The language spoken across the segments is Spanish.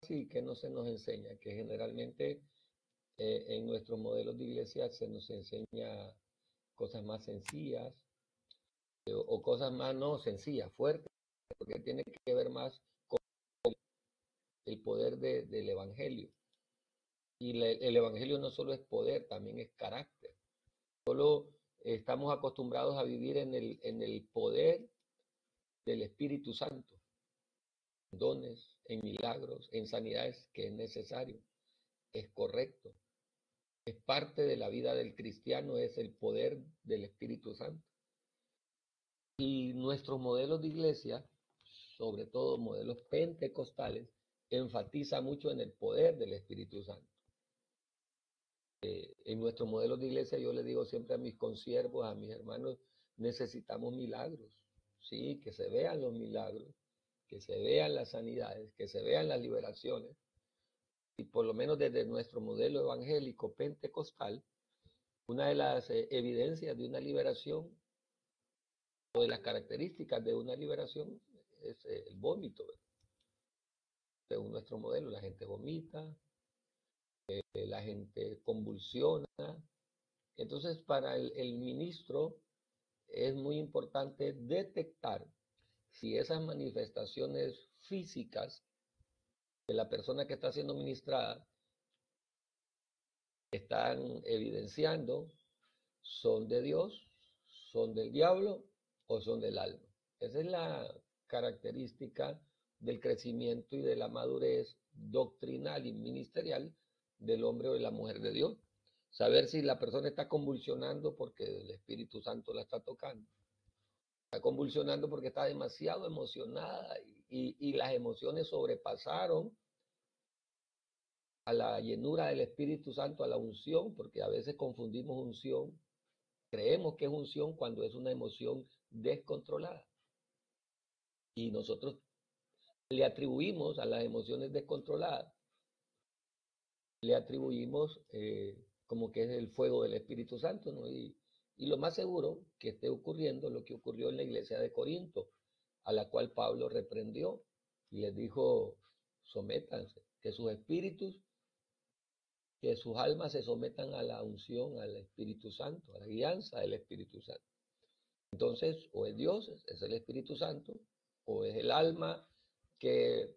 sí que no se nos enseña, que generalmente en nuestros modelos de iglesia se nos enseña cosas más sencillas o cosas más no sencillas, fuertes, porque tiene que ver más con el poder del evangelio. Y el evangelio no solo es poder, también es carácter. Solo estamos acostumbrados a vivir en el poder del Espíritu Santo, en dones, en milagros, en sanidades, que es necesario, es correcto. Es parte de la vida del cristiano, es el poder del Espíritu Santo. Y nuestros modelos de iglesia, sobre todo modelos pentecostales, enfatiza mucho en el poder del Espíritu Santo. En nuestros modelos de iglesia yo le digo siempre a mis consiervos, a mis hermanos, necesitamos milagros, sí, que se vean los milagros, que se vean las sanidades, que se vean las liberaciones. Y por lo menos desde nuestro modelo evangélico pentecostal, una de las evidencias de una liberación o de las características de una liberación es el vómito. Según nuestro modelo, la gente vomita, la gente convulsiona. Entonces, para el ministro es muy importante detectar si esas manifestaciones físicas de la persona que está siendo ministrada están evidenciando son de Dios, son del diablo o son del alma. Esa es la característica del crecimiento y de la madurez doctrinal y ministerial del hombre o de la mujer de Dios. Saber si la persona está convulsionando porque el Espíritu Santo la está tocando. Está convulsionando porque está demasiado emocionada y las emociones sobrepasaron a la llenura del Espíritu Santo, a la unción, porque a veces confundimos unción. Creemos que es unción cuando es una emoción descontrolada. Y nosotros le atribuimos a las emociones descontroladas, le atribuimos como que es el fuego del Espíritu Santo, ¿no? Y lo más seguro que esté ocurriendo lo que ocurrió en la iglesia de Corinto, a la cual Pablo reprendió y les dijo, sométanse, que sus espíritus, que sus almas se sometan a la unción, al Espíritu Santo, a la guianza del Espíritu Santo. Entonces, o es Dios, es el Espíritu Santo, o es el alma que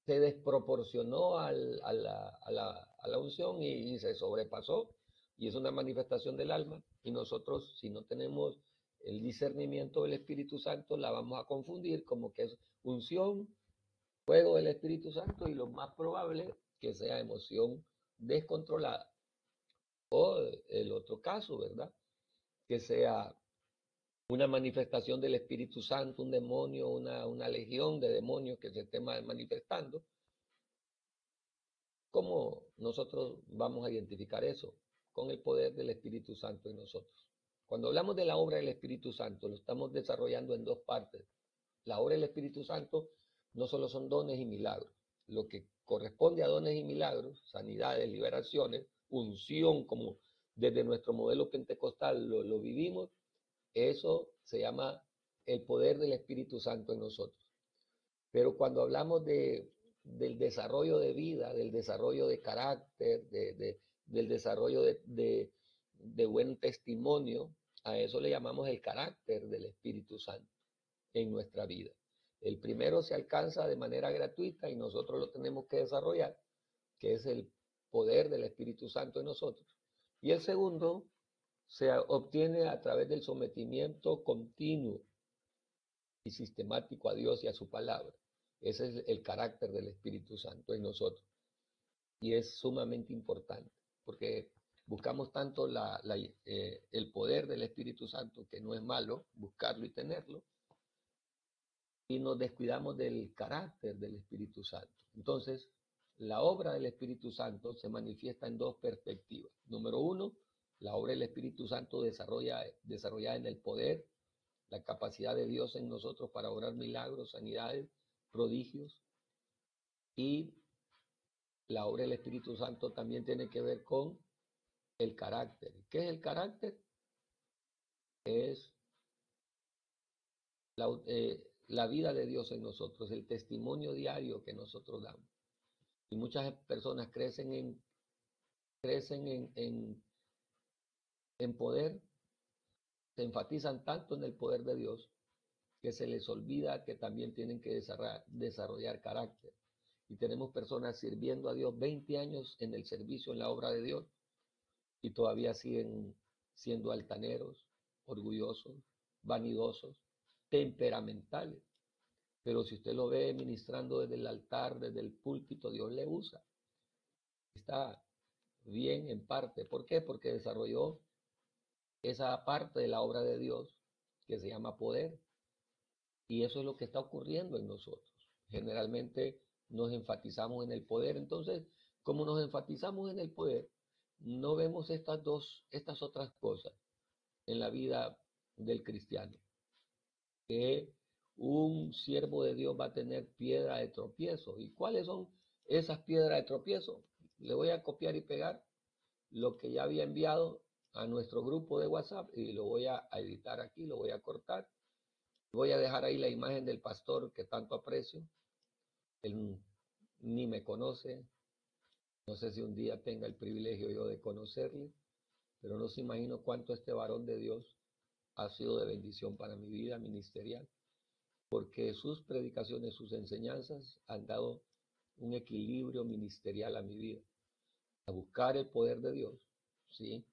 se desproporcionó a la unción y se sobrepasó, y es una manifestación del alma, y nosotros, si no tenemos el discernimiento del Espíritu Santo, la vamos a confundir como que es unción, fuego del Espíritu Santo, y lo más probable que sea emoción descontrolada. O el otro caso, ¿verdad? Que sea una manifestación del Espíritu Santo, un demonio, una legión de demonios que se esté manifestando. ¿Cómo nosotros vamos a identificar eso? Con el poder del Espíritu Santo en nosotros. Cuando hablamos de la obra del Espíritu Santo, lo estamos desarrollando en dos partes. La obra del Espíritu Santo no solo son dones y milagros. Lo que corresponde a dones y milagros, sanidades, liberaciones, unción, como desde nuestro modelo pentecostal lo vivimos, eso se llama el poder del Espíritu Santo en nosotros. Pero cuando hablamos del desarrollo de vida, del desarrollo de carácter, del desarrollo de buen testimonio, a eso le llamamos el carácter del Espíritu Santo en nuestra vida. El primero se alcanza de manera gratuita y nosotros lo tenemos que desarrollar, que es el poder del Espíritu Santo en nosotros. Y el segundo se obtiene a través del sometimiento continuo y sistemático a Dios y a su palabra. Ese es el carácter del Espíritu Santo en nosotros. Y es sumamente importante, porque buscamos tanto el poder del Espíritu Santo, que no es malo buscarlo y tenerlo, y nos descuidamos del carácter del Espíritu Santo. Entonces, la obra del Espíritu Santo se manifiesta en dos perspectivas. Número uno, la obra del Espíritu Santo desarrollada en el poder, la capacidad de Dios en nosotros para obrar milagros, sanidades, prodigios. Y la obra del Espíritu Santo también tiene que ver con el carácter. ¿Qué es el carácter? Es la vida de Dios en nosotros, el testimonio diario que nosotros damos. Y muchas personas crecen en poder, se enfatizan tanto en el poder de Dios que se les olvida que también tienen que desarrollar carácter. Y tenemos personas sirviendo a Dios 20 años en el servicio, en la obra de Dios, y todavía siguen siendo altaneros, orgullosos, vanidosos, temperamentales. Pero si usted lo ve ministrando desde el altar, desde el púlpito, Dios le usa. Está bien en parte. ¿Por qué? Porque desarrolló esa parte de la obra de Dios que se llama poder. Y eso es lo que está ocurriendo en nosotros. Generalmente nos enfatizamos en el poder. Entonces, como nos enfatizamos en el poder, no vemos estas otras cosas en la vida del cristiano. Que un siervo de Dios va a tener piedra de tropiezo. ¿Y cuáles son esas piedras de tropiezo? Le voy a copiar y pegar lo que ya había enviado a nuestro grupo de WhatsApp y lo voy a editar aquí, lo voy a cortar. Voy a dejar ahí la imagen del pastor que tanto aprecio. Él ni me conoce. No sé si un día tenga el privilegio yo de conocerle, pero no se imagino cuánto este varón de Dios ha sido de bendición para mi vida ministerial, porque sus predicaciones, sus enseñanzas han dado un equilibrio ministerial a mi vida. A buscar el poder de Dios, ¿sí?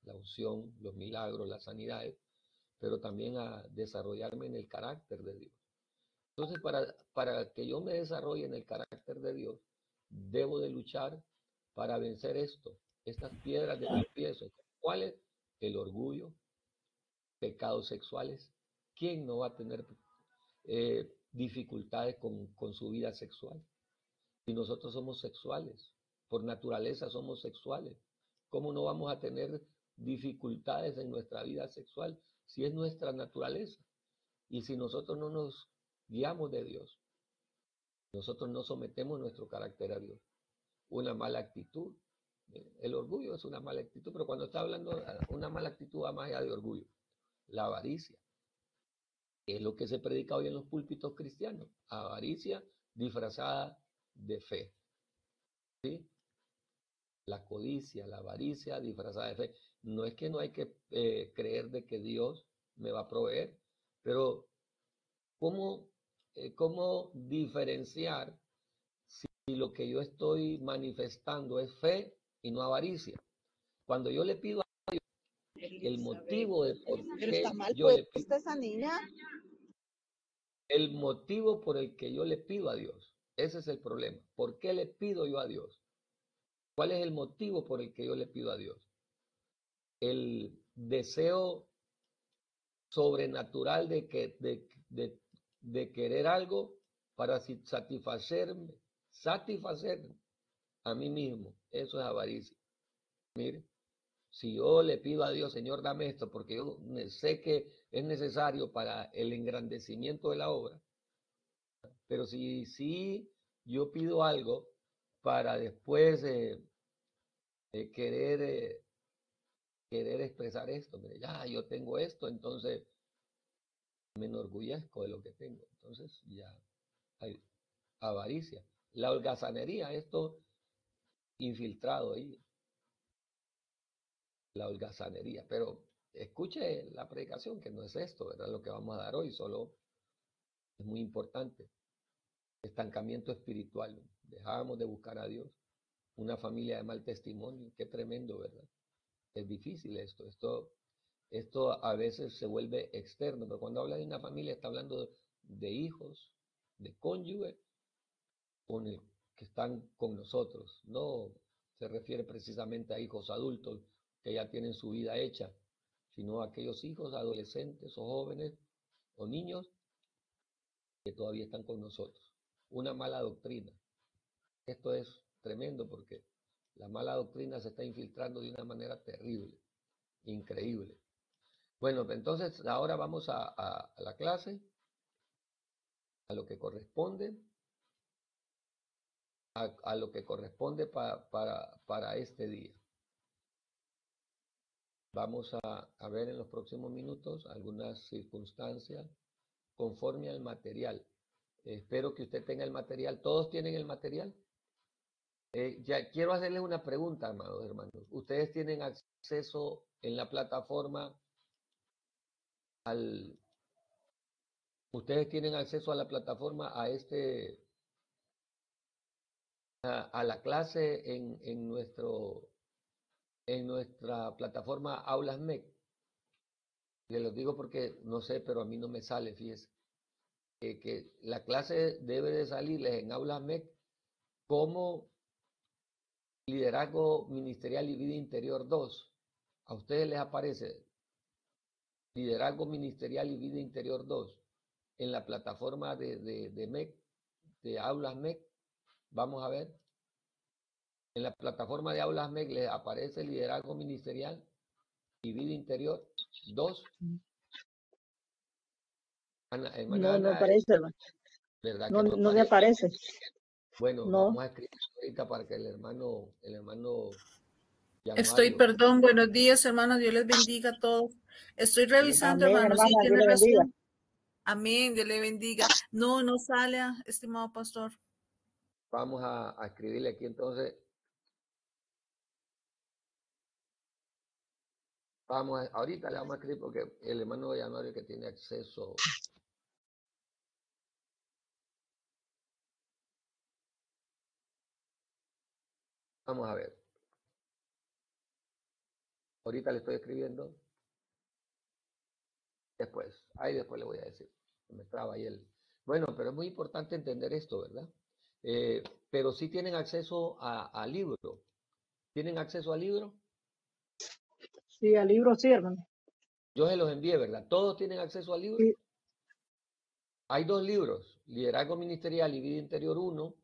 La unción, los milagros, las sanidades, pero también a desarrollarme en el carácter de Dios. Entonces, para que yo me desarrolle en el carácter de Dios, debo de luchar para vencer estas piedras de tropiezo. ¿Cuáles? El orgullo, pecados sexuales. ¿Quién no va a tener dificultades con su vida sexual? Y nosotros somos sexuales, por naturaleza somos sexuales. ¿Cómo no vamos a tener dificultades en nuestra vida sexual si es nuestra naturaleza? Y si nosotros no nos guiamos de Dios, nosotros no sometemos nuestro carácter a Dios. Una mala actitud. El orgullo es una mala actitud, pero cuando está hablando, una mala actitud va más allá de orgullo. La avaricia, que es lo que se predica hoy en los púlpitos cristianos. Avaricia disfrazada de fe. ¿Sí? La codicia, la avaricia disfrazada de fe. No es que no hay que creer de que Dios me va a proveer, pero ¿cómo diferenciar si lo que yo estoy manifestando es fe y no avaricia? Cuando yo le pido a Dios el motivo de por qué yo le pido, esa niña. el motivo por el que yo le pido a Dios, ese es el problema. ¿Por qué le pido yo a Dios? ¿Cuál es el motivo por el que yo le pido a Dios? El deseo sobrenatural de querer algo para satisfacer a mí mismo. Eso es avaricia. Mire, si yo le pido a Dios, Señor, dame esto, porque yo sé que es necesario para el engrandecimiento de la obra, pero si yo pido algo para después querer expresar esto, mire, ya yo tengo esto, entonces me enorgullezco de lo que tengo. Entonces ya hay avaricia. La holgazanería, esto infiltrado ahí, la holgazanería. Pero escuche la predicación, que no es esto, ¿verdad? Lo que vamos a dar hoy, solo es muy importante. Estancamiento espiritual. Dejábamos de buscar a Dios. Una familia de mal testimonio. Qué tremendo, ¿verdad? Es difícil esto. Esto a veces se vuelve externo, pero cuando habla de una familia está hablando de hijos, de cónyuge, que están con nosotros. No se refiere precisamente a hijos adultos que ya tienen su vida hecha, sino a aquellos hijos adolescentes o jóvenes o niños que todavía están con nosotros. Una mala doctrina. Esto es tremendo porque la mala doctrina se está infiltrando de una manera terrible, increíble. Bueno, entonces ahora vamos a la clase, a lo que corresponde, a lo que corresponde para este día. Vamos a ver en los próximos minutos algunas circunstancias conforme al material. Espero que usted tenga el material. ¿Todos tienen el material? Ya quiero hacerles una pregunta, amados hermanos. ¿Ustedes tienen acceso en la plataforma al, ustedes tienen acceso a la plataforma a la clase en nuestra plataforma Aulas MEC? Les lo digo porque no sé, pero a mí no me sale, fíjese, que la clase debe de salirles en Aulas MEC como Liderazgo Ministerial y Vida Interior 2. ¿A ustedes les aparece Liderazgo Ministerial y Vida Interior 2 en la plataforma de MEC, de Aulas MEC? Vamos a ver. En la plataforma de Aulas MEC les aparece Liderazgo Ministerial y Vida Interior 2. Hermana No, no Ana, aparece, hermano. ¿verdad que No, no no me aparece? aparece. Bueno, No. vamos a escribir ahorita para que el hermano Jan Estoy, Mario. perdón, buenos días, hermanos, Dios les bendiga a todos. Estoy revisando, Amén, hermanos, sí, hermana, Dios tiene le bendiga. razón. Amén, Dios le bendiga. No, no sale, estimado pastor. Vamos a escribirle aquí entonces. Ahorita le vamos a escribir porque el hermano Jan Mario que tiene acceso. Vamos a ver. Ahorita le estoy escribiendo. Después, ahí después le voy a decir. Me traba ahí el. Bueno, pero es muy importante entender esto, ¿verdad? Pero sí tienen acceso a libro. ¿Tienen acceso al libro? Sí, al libro sí, hermano. Yo se los envié, ¿verdad? ¿Todos tienen acceso al libro? Sí. Hay 2 libros, Liderazgo Ministerial y Vida Interior 1,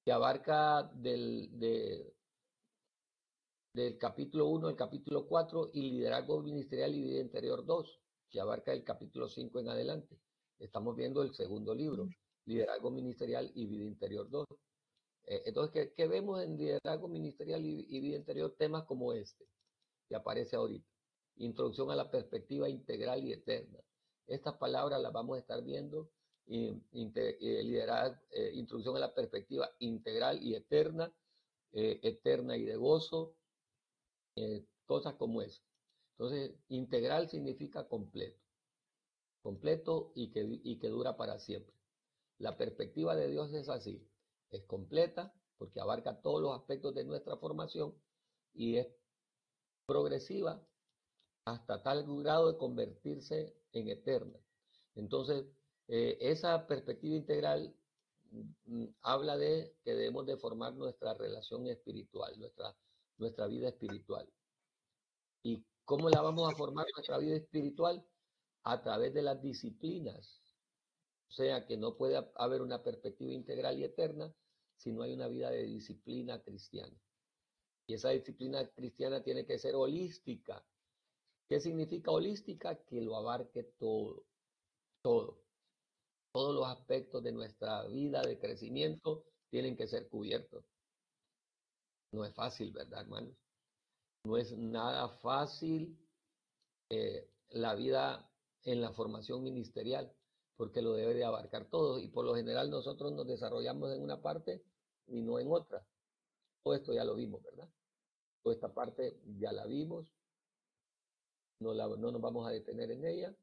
que abarca del capítulo 1 al capítulo 4, y Liderazgo Ministerial y Vida Interior 2, que abarca el capítulo 5 en adelante. Estamos viendo el segundo libro, Liderazgo Ministerial y Vida Interior 2. Entonces, ¿qué vemos en Liderazgo Ministerial y Vida Interior? Temas como este, que aparece ahorita. Introducción a la perspectiva integral y eterna. Estas palabras las vamos a estar viendo. Introducción a la perspectiva integral y eterna, eterna y de gozo, cosas como eso. Entonces, integral significa completo, completo y que dura para siempre. La perspectiva de Dios es así, es completa porque abarca todos los aspectos de nuestra formación y es progresiva hasta tal grado de convertirse en eterna. Entonces, esa perspectiva integral habla de que debemos de formar nuestra relación espiritual, nuestra vida espiritual. ¿Y cómo la vamos a formar nuestra vida espiritual? A través de las disciplinas. O sea que no puede haber una perspectiva integral y eterna si no hay una vida de disciplina cristiana. Y esa disciplina cristiana tiene que ser holística. ¿Qué significa holística? Que lo abarque todo, todo. Todos los aspectos de nuestra vida de crecimiento tienen que ser cubiertos. No es fácil, ¿verdad, hermanos? No es nada fácil la vida en la formación ministerial, porque lo debe de abarcar todo. Y por lo general nosotros nos desarrollamos en una parte y no en otra. Todo esto ya lo vimos, ¿verdad? Toda esta parte ya la vimos. No nos vamos a detener en ella.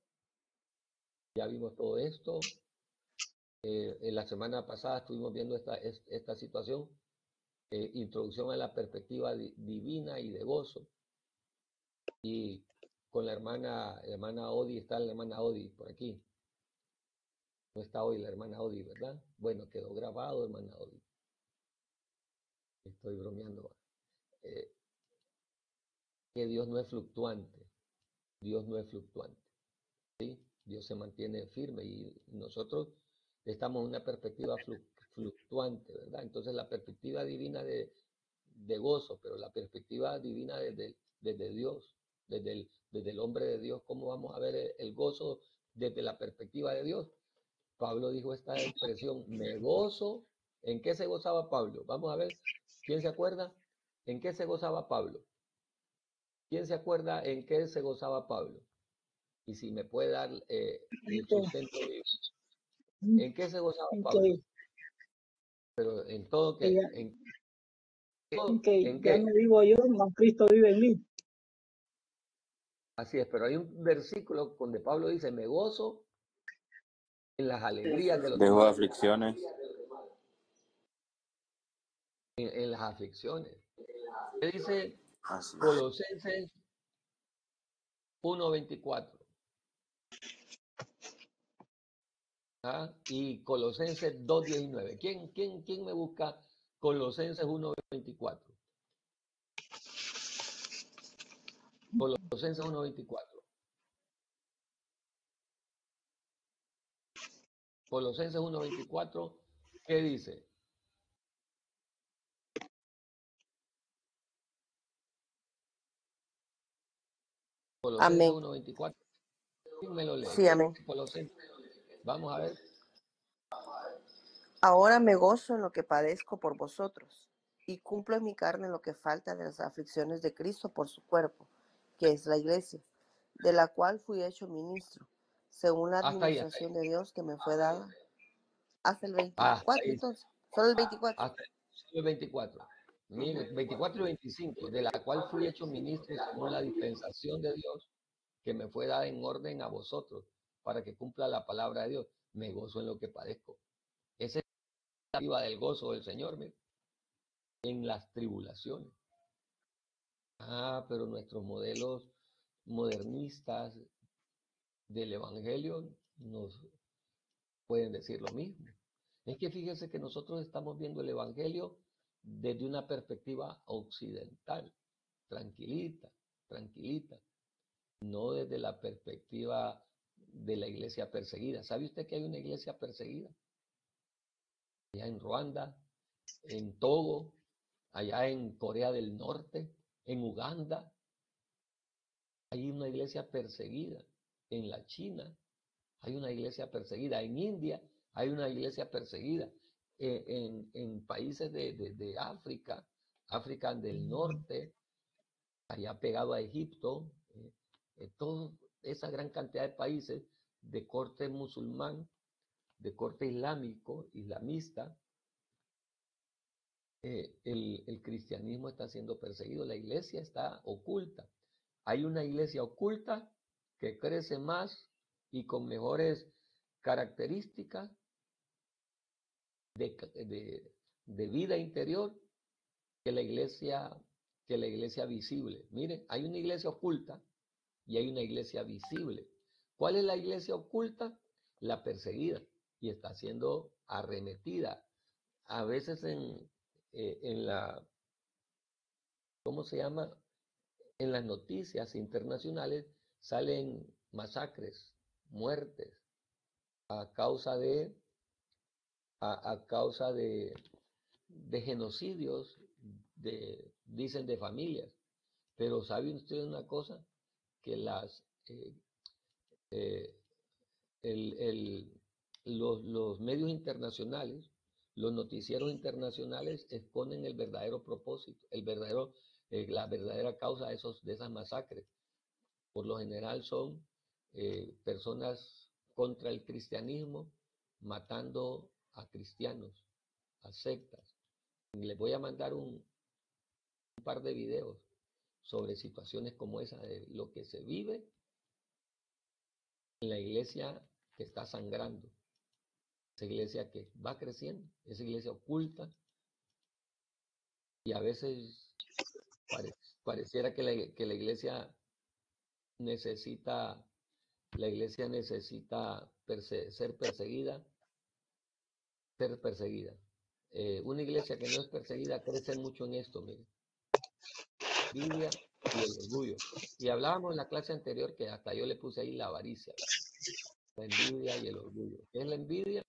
Ya vimos todo esto. En la semana pasada estuvimos viendo esta situación. Introducción a la perspectiva divina y de gozo. Y con la hermana Odi, está la hermana Odi por aquí. No está hoy la hermana Odi, ¿verdad? Bueno, quedó grabado, hermana Odi. Estoy bromeando. Que Dios no es fluctuante. Dios no es fluctuante. ¿Sí? Dios se mantiene firme y nosotros estamos en una perspectiva fluctuante, ¿verdad? Entonces la perspectiva divina de gozo, pero la perspectiva divina desde Dios, desde el hombre de Dios, ¿cómo vamos a ver el gozo desde la perspectiva de Dios? Pablo dijo esta expresión, me gozo. ¿En qué se gozaba Pablo? Vamos a ver, ¿quién se acuerda? ¿En qué se gozaba Pablo? ¿Quién se acuerda en qué se gozaba Pablo? Y si me puede dar el sustento bíblico. ¿En qué se gozaba Pablo? Pero en todo que, Que ¿En ya qué? no vivo yo, mas Cristo vive en mí. Así es, pero hay un versículo donde Pablo dice, me gozo en las alegrías de los Dejo tribulados, aflicciones. en las aflicciones. ¿Qué dice Así. Colosenses 1:24? ¿Ah? Y Colosenses 2:19. ¿Quién me busca Colosenses 1:24? Colosenses 1:24. Colosenses 1:24, ¿qué dice? Colosenses Amén. 1:24. ¿Quién me lo lee? Sí, amén. Colosenses. Vamos a ver. Ahora me gozo en lo que padezco por vosotros, y cumplo en mi carne lo que falta de las aflicciones de Cristo por su cuerpo, que es la iglesia, de la cual fui hecho ministro, según la Hasta ahí. administración de Dios que me fue dada. Hasta el Hasta 24, ahí. entonces. Solo el 24. Hasta el 24. Mire, 24 y 25, de la cual fui hecho ministro según la dispensación de Dios que me fue dada en orden a vosotros, para que cumpla la palabra de Dios. Me gozo en lo que padezco. Esa es la viva del gozo del Señor, mire, en las tribulaciones. Pero nuestros modelos modernistas del Evangelio nos pueden decir lo mismo. Es que fíjese que nosotros estamos viendo el Evangelio desde una perspectiva occidental, tranquilita, tranquilita, no desde la perspectiva de la iglesia perseguida. ¿Sabe usted que hay una iglesia perseguida? Allá en Ruanda, en Togo, allá en Corea del Norte, en Uganda, hay una iglesia perseguida. En la China hay una iglesia perseguida. En India hay una iglesia perseguida. En países de África, África del Norte, allá pegado a Egipto, toda esa gran cantidad de países de corte musulmán, de corte islámico, islamista, el cristianismo está siendo perseguido, la iglesia está oculta. Hay una iglesia oculta que crece más y con mejores características de vida interior que la iglesia visible. Mire, hay una iglesia oculta y hay una iglesia visible. ¿Cuál es la iglesia oculta? La perseguida, y está siendo arremetida. A veces en la, ¿cómo se llama? En las noticias internacionales salen masacres, muertes, a causa de, a causa de genocidios, dicen de familias. Pero ¿sabe usted una cosa? Que los medios internacionales, los noticieros internacionales exponen el verdadero propósito, la verdadera causa de esas masacres. Por lo general son personas contra el cristianismo matando a cristianos, a sectas. Y les voy a mandar un par de videos sobre situaciones como esa, de lo que se vive en la iglesia que está sangrando, esa iglesia que va creciendo, esa iglesia oculta, y a veces pareciera que la iglesia necesita ser perseguida. Una iglesia que no es perseguida crece mucho en esto, mire, envidia y el orgullo. Y hablábamos en la clase anterior que hasta yo le puse ahí la avaricia, la envidia y el orgullo. ¿Qué es la envidia?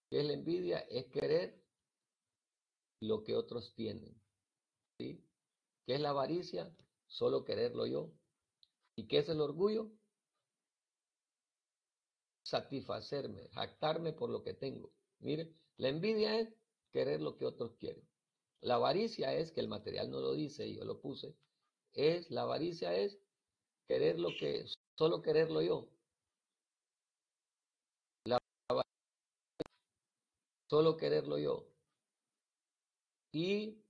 ¿Qué es la envidia? Es querer lo que otros tienen, ¿sí? ¿Qué es la avaricia? Solo quererlo yo. ¿Y qué es el orgullo? Satisfacerme, jactarme por lo que tengo. Mire, la envidia es querer lo que otros quieren. La avaricia es, que el material no lo dice y yo lo puse, la avaricia es querer solo quererlo yo. Solo quererlo yo. Y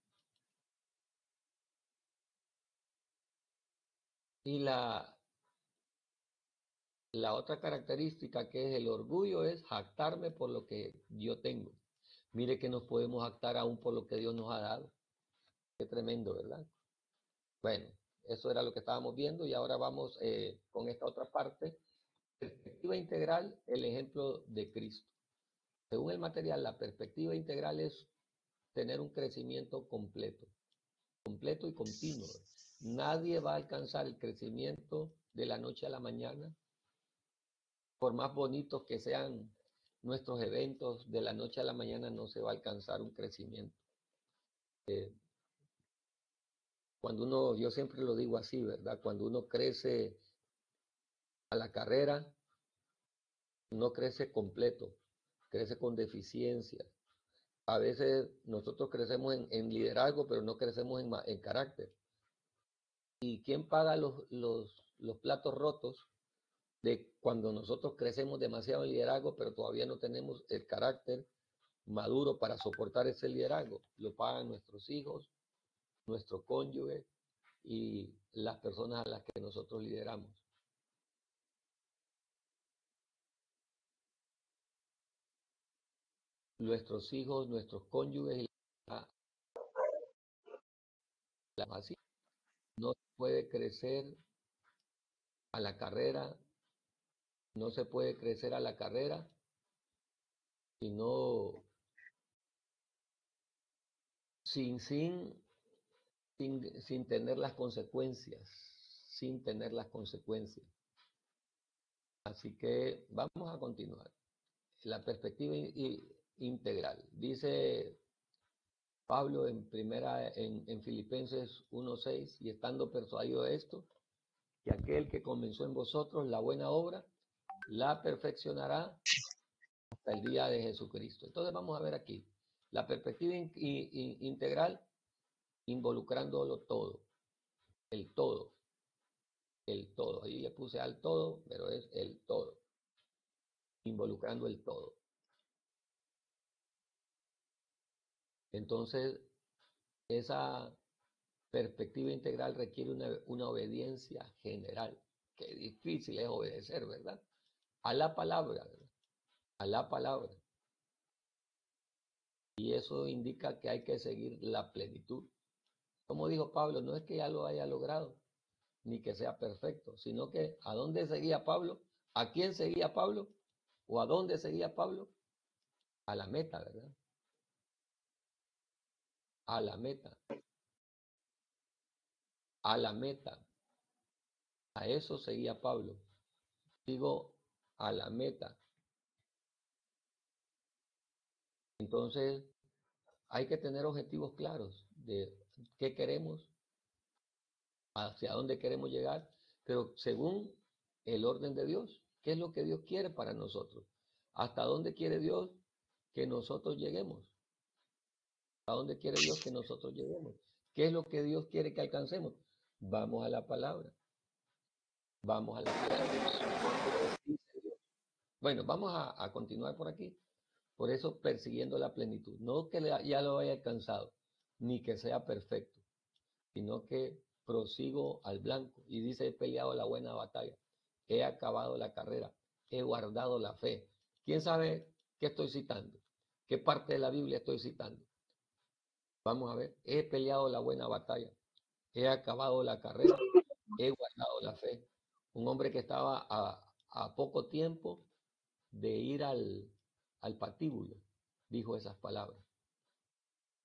Y la otra característica que es el orgullo es jactarme por lo que yo tengo. Mire que nos podemos jactar aún por lo que Dios nos ha dado. Qué tremendo, ¿verdad? Bueno, eso era lo que estábamos viendo y ahora vamos con esta otra parte. Perspectiva integral, el ejemplo de Cristo. Según el material, la perspectiva integral es tener un crecimiento completo y continuo. Nadie va a alcanzar el crecimiento de la noche a la mañana, por más bonitos que sean nuestros eventos, de la noche a la mañana no se va a alcanzar un crecimiento. Cuando uno, yo siempre lo digo así, ¿verdad? Cuando uno crece a la carrera, no crece completo, crece con deficiencias. A veces nosotros crecemos en liderazgo, pero no crecemos en carácter. ¿Y quién paga los platos rotos de cuando nosotros crecemos demasiado en liderazgo, pero todavía no tenemos el carácter maduro para soportar ese liderazgo? Lo pagan nuestros hijos, nuestro cónyuge y las personas a las que nosotros lideramos. Nuestros hijos, nuestros cónyuges, así no se puede crecer a la carrera, no se puede crecer a la carrera, sino sin tener las consecuencias, sin tener las consecuencias. Así que vamos a continuar. La perspectiva integral. Dice Pablo en Filipenses 1:6, y estando persuadido de esto, que aquel que comenzó en vosotros la buena obra, la perfeccionará hasta el día de Jesucristo. Entonces vamos a ver aquí, la perspectiva integral, involucrándolo todo, el todo, el todo. Ahí le puse al todo, pero es el todo, involucrando el todo. Entonces, esa perspectiva integral requiere una obediencia general. Qué difícil es obedecer, ¿verdad? A la palabra, ¿verdad? A la palabra. Y eso indica que hay que seguir la plenitud. Como dijo Pablo, no es que ya lo haya logrado, ni que sea perfecto, sino que ¿a dónde seguía Pablo? ¿A quién seguía Pablo? ¿O a dónde seguía Pablo? A la meta, ¿verdad? A la meta. A la meta. A eso seguía Pablo. Digo, a la meta. Entonces, hay que tener objetivos claros de qué queremos, hacia dónde queremos llegar, pero según el orden de Dios, qué es lo que Dios quiere para nosotros, hasta dónde quiere Dios que nosotros lleguemos, a dónde quiere Dios que nosotros lleguemos, qué es lo que Dios quiere que alcancemos. Vamos a la palabra, vamos a la palabra. Bueno, vamos a continuar por aquí. Por eso, persiguiendo la plenitud. No que ya lo haya alcanzado, ni que sea perfecto, sino que prosigo al blanco. Y dice, he peleado la buena batalla, he acabado la carrera, he guardado la fe. ¿Quién sabe qué estoy citando? ¿Qué parte de la Biblia estoy citando? Vamos a ver, he peleado la buena batalla, he acabado la carrera, he guardado la fe. Un hombre que estaba a poco tiempo de ir al patíbulo, dijo esas palabras.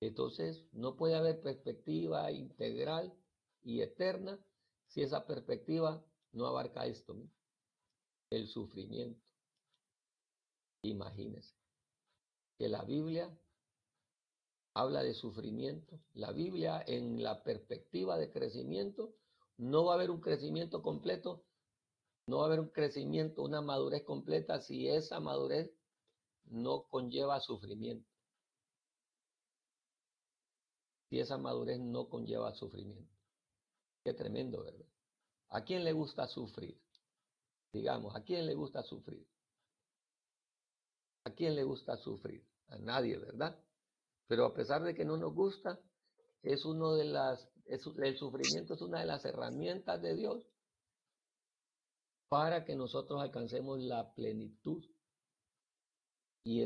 Entonces, no puede haber perspectiva integral y eterna si esa perspectiva no abarca esto, ¿no? El sufrimiento. Imagínense que la Biblia habla de sufrimiento. La Biblia, en la perspectiva de crecimiento, no va a haber un crecimiento completo, no va a haber un crecimiento, una madurez completa si esa madurez no conlleva sufrimiento. Si esa madurez no conlleva sufrimiento. Qué tremendo, ¿verdad? ¿A quién le gusta sufrir? Digamos, ¿a quién le gusta sufrir? ¿A quién le gusta sufrir? A nadie, ¿verdad? Pero a pesar de que no nos gusta, el sufrimiento es una de las herramientas de Dios para que nosotros alcancemos la plenitud. Y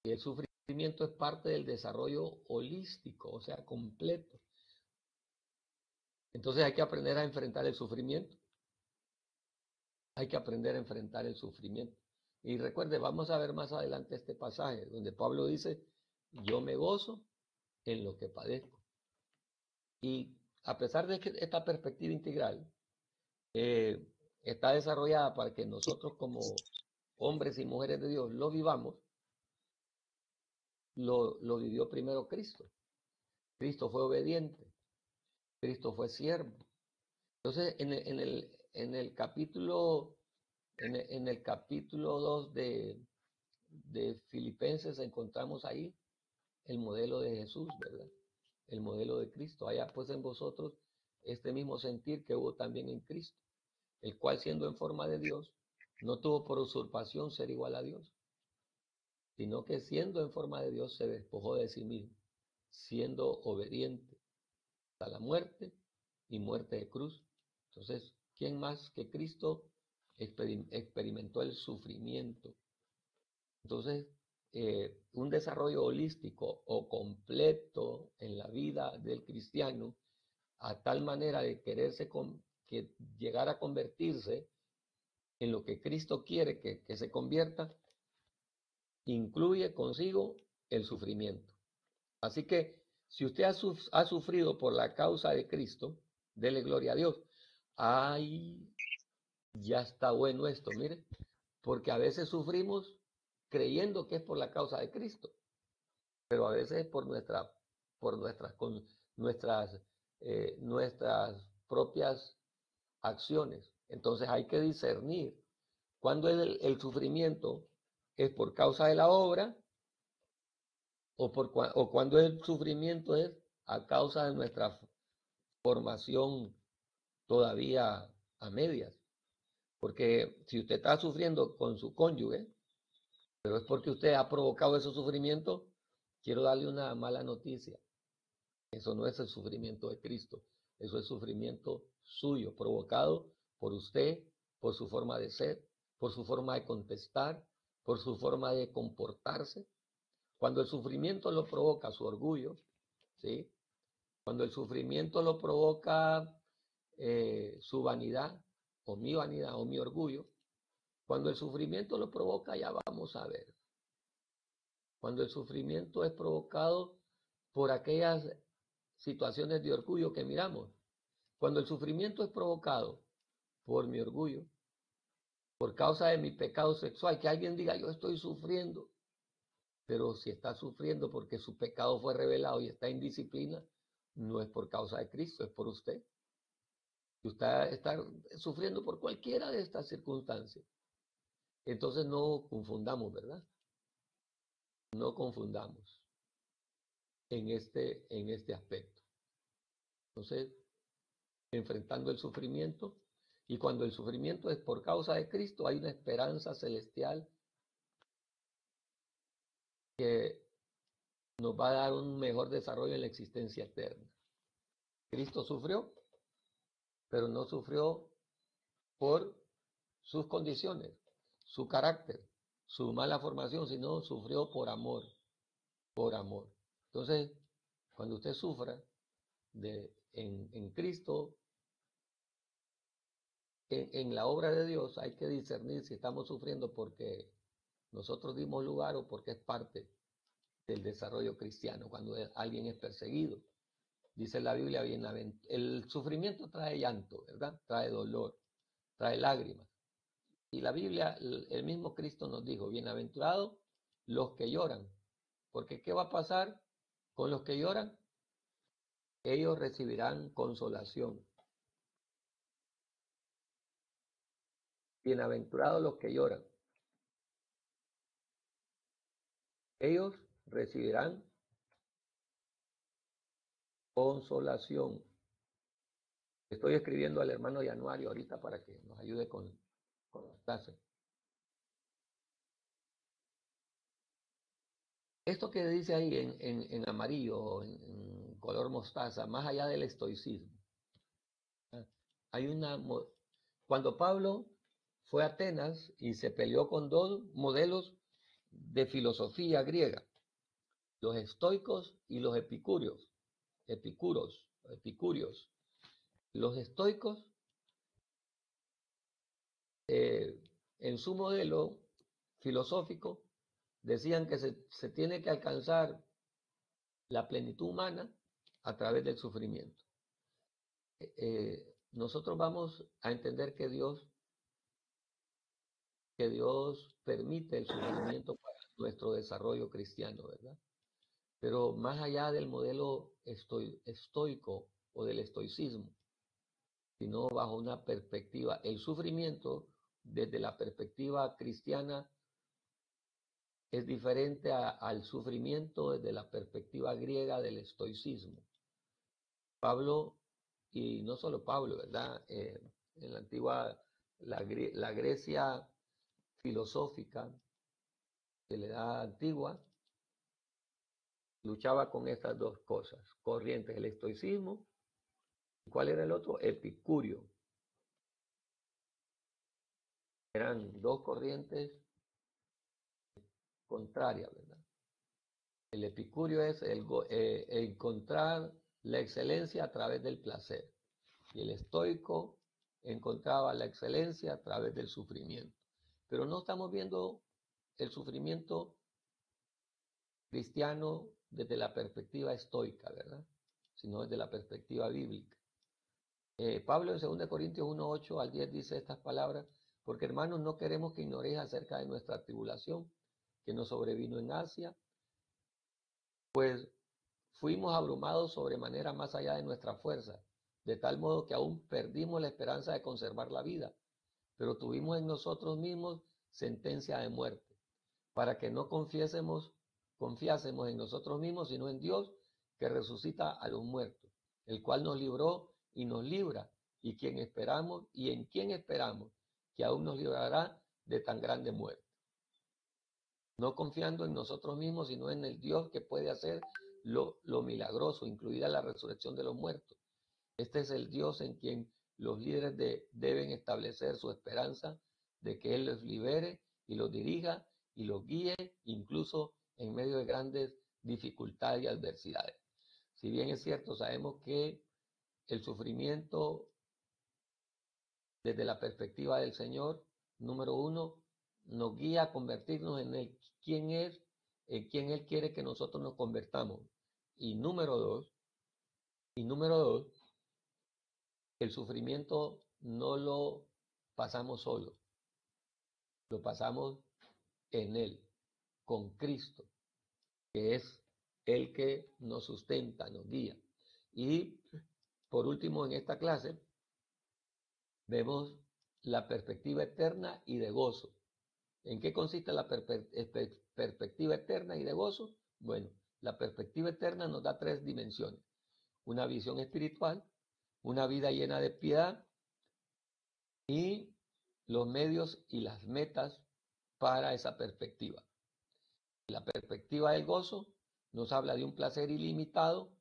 el sufrimiento es parte del desarrollo holístico, o sea, completo. Entonces hay que aprender a enfrentar el sufrimiento. Hay que aprender a enfrentar el sufrimiento. Y recuerde, vamos a ver más adelante este pasaje donde Pablo dice, yo me gozo en lo que padezco. Y a pesar de que esta perspectiva integral está desarrollada para que nosotros como hombres y mujeres de Dios lo vivamos, lo vivió primero Cristo. Cristo fue obediente. Cristo fue siervo. Entonces, en el capítulo 2 de Filipenses encontramos ahí el modelo de Jesús, ¿verdad? El modelo de Cristo. Haya pues en vosotros este mismo sentir que hubo también en Cristo, el cual siendo en forma de Dios, no tuvo por usurpación ser igual a Dios, sino que siendo en forma de Dios se despojó de sí mismo, siendo obediente hasta la muerte y muerte de cruz. Entonces, ¿quién más que Cristo experimentó el sufrimiento? Entonces, un desarrollo holístico o completo en la vida del cristiano, a tal manera de quererse que llegar a convertirse en lo que Cristo quiere que se convierta, incluye consigo el sufrimiento. Así que si usted ha sufrido por la causa de Cristo, dele gloria a Dios. Ay, ya está bueno esto, mire, porque a veces sufrimos creyendo que es por la causa de Cristo, pero a veces es por nuestras propias acciones. Entonces hay que discernir cuando el sufrimiento es por causa de la obra o cuando el sufrimiento es a causa de nuestra formación todavía a medias. Porque si usted está sufriendo con su cónyuge, pero es porque usted ha provocado ese sufrimiento, quiero darle una mala noticia. Eso no es el sufrimiento de Cristo. Eso es sufrimiento suyo, provocado por usted, por su forma de ser, por su forma de contestar, por su forma de comportarse. Cuando el sufrimiento lo provoca su orgullo, ¿sí? Cuando el sufrimiento lo provoca su vanidad, o mi orgullo, cuando el sufrimiento lo provoca, ya vamos a ver. Cuando el sufrimiento es provocado por aquellas situaciones de orgullo que miramos. Cuando el sufrimiento es provocado por mi orgullo, por causa de mi pecado sexual, que alguien diga yo estoy sufriendo, pero si está sufriendo porque su pecado fue revelado y está en disciplina, no es por causa de Cristo, es por usted. Usted está sufriendo por cualquiera de estas circunstancias. Entonces no confundamos, ¿verdad? No confundamos en este aspecto. Entonces, enfrentando el sufrimiento, y cuando el sufrimiento es por causa de Cristo, hay una esperanza celestial que nos va a dar un mejor desarrollo en la existencia eterna. Cristo sufrió, pero no sufrió por sus condiciones, su carácter, su mala formación, sino sufrió por amor, por amor. Entonces, cuando usted sufra en Cristo, en la obra de Dios, hay que discernir si estamos sufriendo porque nosotros dimos lugar o porque es parte del desarrollo cristiano, cuando alguien es perseguido. Dice la Biblia, el sufrimiento trae llanto, ¿verdad? Trae dolor, trae lágrimas. Y la Biblia, el mismo Cristo nos dijo, bienaventurados los que lloran, porque ¿qué va a pasar con los que lloran? Ellos recibirán consolación. Bienaventurados los que lloran. Ellos recibirán consolación. Estoy escribiendo al hermano Januario ahorita para que nos ayude con las clases. Esto que dice ahí en amarillo, en color mostaza, más allá del estoicismo, hay Cuando Pablo fue a Atenas y se peleó con dos modelos de filosofía griega, los estoicos y los epicúreos. Los estoicos, en su modelo filosófico, decían que se tiene que alcanzar la plenitud humana a través del sufrimiento. Nosotros vamos a entender que Dios permite el sufrimiento para nuestro desarrollo cristiano, ¿verdad? Pero más allá del modelo estoico o del estoicismo, sino bajo una perspectiva, el sufrimiento desde la perspectiva cristiana es diferente al sufrimiento desde la perspectiva griega del estoicismo. Pablo, y no solo Pablo, ¿verdad? En la antigua, la Grecia filosófica, de la edad antigua, luchaba con estas dos cosas, corrientes, el estoicismo. ¿Cuál era el otro? Epicurio. Eran dos corrientes contrarias, ¿verdad? El epicurio es encontrar la excelencia a través del placer. Y el estoico encontraba la excelencia a través del sufrimiento. Pero no estamos viendo el sufrimiento cristiano desde la perspectiva estoica, ¿verdad? Sino desde la perspectiva bíblica. Pablo en 2 Corintios 1:8 al 10 dice estas palabras: porque hermanos, no queremos que ignoréis acerca de nuestra tribulación que nos sobrevino en Asia, pues fuimos abrumados sobremanera más allá de nuestra fuerza, de tal modo que aún perdimos la esperanza de conservar la vida, pero tuvimos en nosotros mismos sentencia de muerte, para que no confiásemos en nosotros mismos, sino en Dios, que resucita a los muertos, el cual nos libró y nos libra, y en quien esperamos que aún nos librará de tan grande muerte. No confiando en nosotros mismos, sino en el Dios que puede hacer lo milagroso, incluida la resurrección de los muertos. Este es el Dios en quien los líderes deben establecer su esperanza de que Él los libere y los dirija y los guíe, incluso en medio de grandes dificultades y adversidades. Si bien es cierto, sabemos que el sufrimiento desde la perspectiva del Señor, número uno, nos guía a convertirnos en Él, quién es, en quien Él quiere que nosotros nos convertamos. Y número dos, el sufrimiento no lo pasamos solo, lo pasamos en Él, con Cristo, que es el que nos sustenta, nos guía. Y por último, en esta clase, vemos la perspectiva eterna y de gozo. ¿En qué consiste la perspectiva eterna y de gozo? Bueno, la perspectiva eterna nos da tres dimensiones: una visión espiritual, una vida llena de piedad y los medios y las metas para esa perspectiva. La perspectiva del gozo nos habla de un placer ilimitado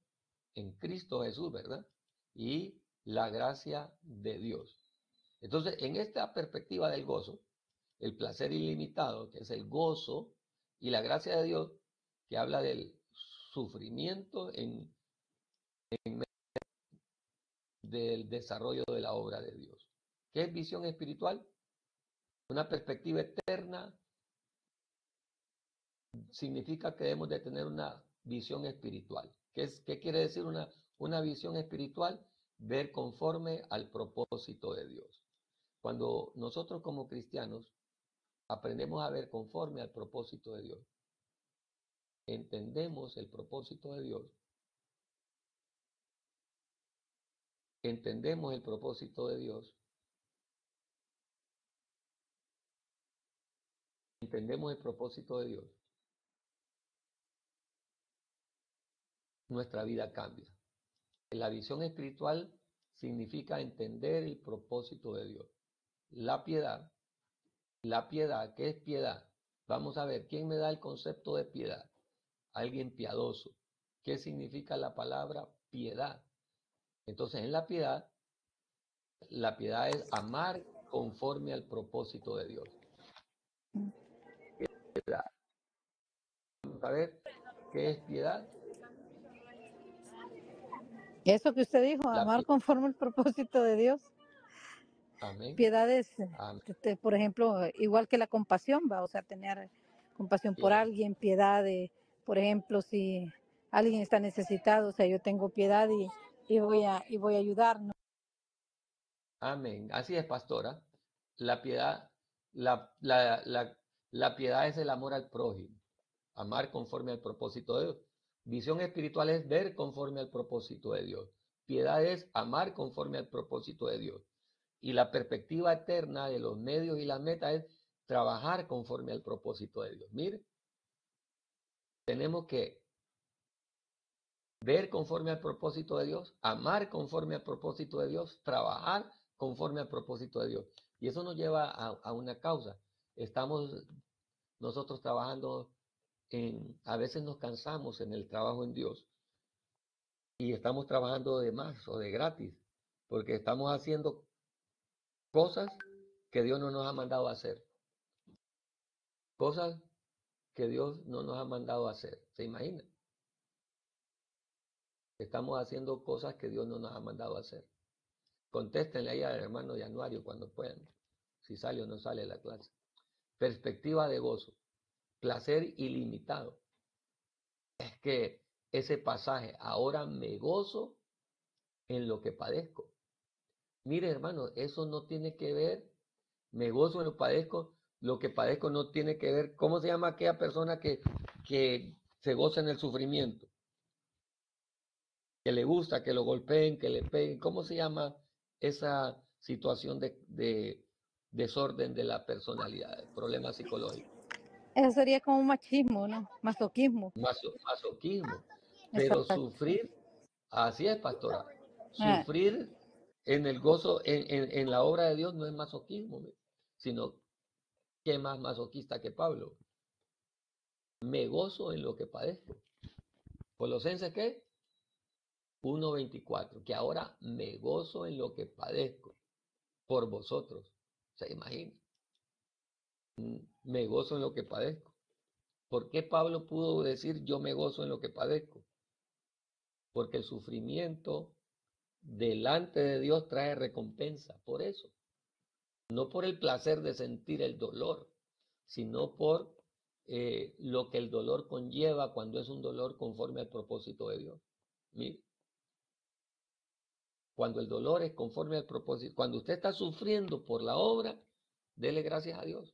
en Cristo Jesús, ¿verdad? Y la gracia de Dios. Entonces, en esta perspectiva del gozo, el placer ilimitado, que es el gozo, y la gracia de Dios, que habla del sufrimiento del desarrollo de la obra de Dios. ¿Qué es visión espiritual? Una perspectiva eterna significa que debemos de tener una visión espiritual. ¿Qué quiere decir una visión espiritual? Ver conforme al propósito de Dios. Cuando nosotros como cristianos aprendemos a ver conforme al propósito de Dios, entendemos el propósito de Dios, entendemos el propósito de Dios, nuestra vida cambia. La visión espiritual significa entender el propósito de Dios. La piedad, ¿qué es piedad? Vamos a ver, ¿quién me da el concepto de piedad? Alguien piadoso. ¿Qué significa la palabra piedad? Entonces, en la piedad es amar conforme al propósito de Dios. Piedad. Vamos a ver qué es piedad. Eso que usted dijo, La amar piedad. conforme al propósito de Dios. Amén. Piedad es, Amén. por ejemplo, igual que la compasión, va, o sea, tener compasión por Claro. alguien, piedad de, por ejemplo, si alguien está necesitado, o sea, yo tengo piedad y voy a ayudar, ¿no? Amén. Así es, pastora. La piedad, la piedad es el amor al prójimo. Amar conforme al propósito de Dios. Visión espiritual es ver conforme al propósito de Dios. Piedad es amar conforme al propósito de Dios. Y la perspectiva eterna de los medios y las metas es trabajar conforme al propósito de Dios. Mire, tenemos que ver conforme al propósito de Dios, amar conforme al propósito de Dios, trabajar conforme al propósito de Dios. Y eso nos lleva a una causa. Estamos nosotros trabajando a veces nos cansamos en el trabajo en Dios y estamos trabajando de más o de gratis, porque estamos haciendo cosas que Dios no nos ha mandado a hacer. Cosas que Dios no nos ha mandado a hacer. ¿Se imagina? Estamos haciendo cosas que Dios no nos ha mandado a hacer. Contéstenle ahí al hermano Januario cuando puedan, si sale o no sale de la clase. Perspectiva de gozo, placer ilimitado. Es que ese pasaje, ahora me gozo en lo que padezco. Mire, hermano, eso no tiene que ver, me gozo en lo que padezco no tiene que ver, ¿cómo se llama aquella persona que se goza en el sufrimiento? Que le gusta, que lo golpeen, que le peguen, ¿cómo se llama esa situación de desorden de la personalidad, problema psicológico? Eso sería como un machismo, ¿no? Masoquismo. Masoquismo. Pero Exacto. sufrir, así es, pastora, Ah, sufrir en el gozo, en la obra de Dios no es masoquismo, sino que más masoquista que Pablo. Me gozo en lo que padezco. Colosenses, ¿qué? 1:24, que ahora me gozo en lo que padezco por vosotros. ¿Se imagina? Me gozo en lo que padezco. ¿Por qué Pablo pudo decir yo me gozo en lo que padezco? Porque el sufrimiento delante de Dios trae recompensa, por eso. No por el placer de sentir el dolor, sino por lo que el dolor conlleva cuando es un dolor conforme al propósito de Dios. Mire, cuando el dolor es conforme al propósito, cuando usted está sufriendo por la obra, dele gracias a Dios.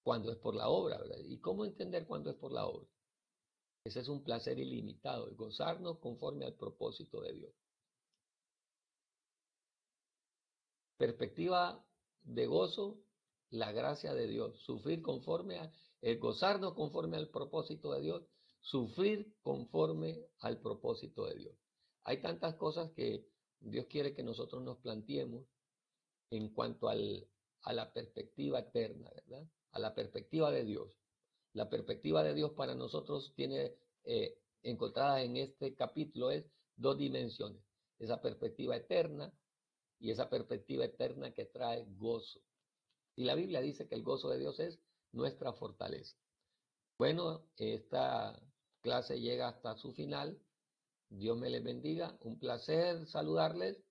Cuando es por la obra, ¿verdad? ¿Y cómo entender cuando es por la obra? Ese es un placer ilimitado, el gozarnos conforme al propósito de Dios. Perspectiva de gozo, la gracia de Dios. Sufrir conforme el gozarnos conforme al propósito de Dios, sufrir conforme al propósito de Dios. Hay tantas cosas que Dios quiere que nosotros nos planteemos en cuanto a la perspectiva eterna, ¿verdad? A la perspectiva de Dios. La perspectiva de Dios para nosotros tiene encontrada en este capítulo es dos dimensiones. Esa perspectiva eterna y esa perspectiva eterna que trae gozo. Y la Biblia dice que el gozo de Dios es nuestra fortaleza. Bueno, esta clase llega hasta su final. Dios me les bendiga. Un placer saludarles.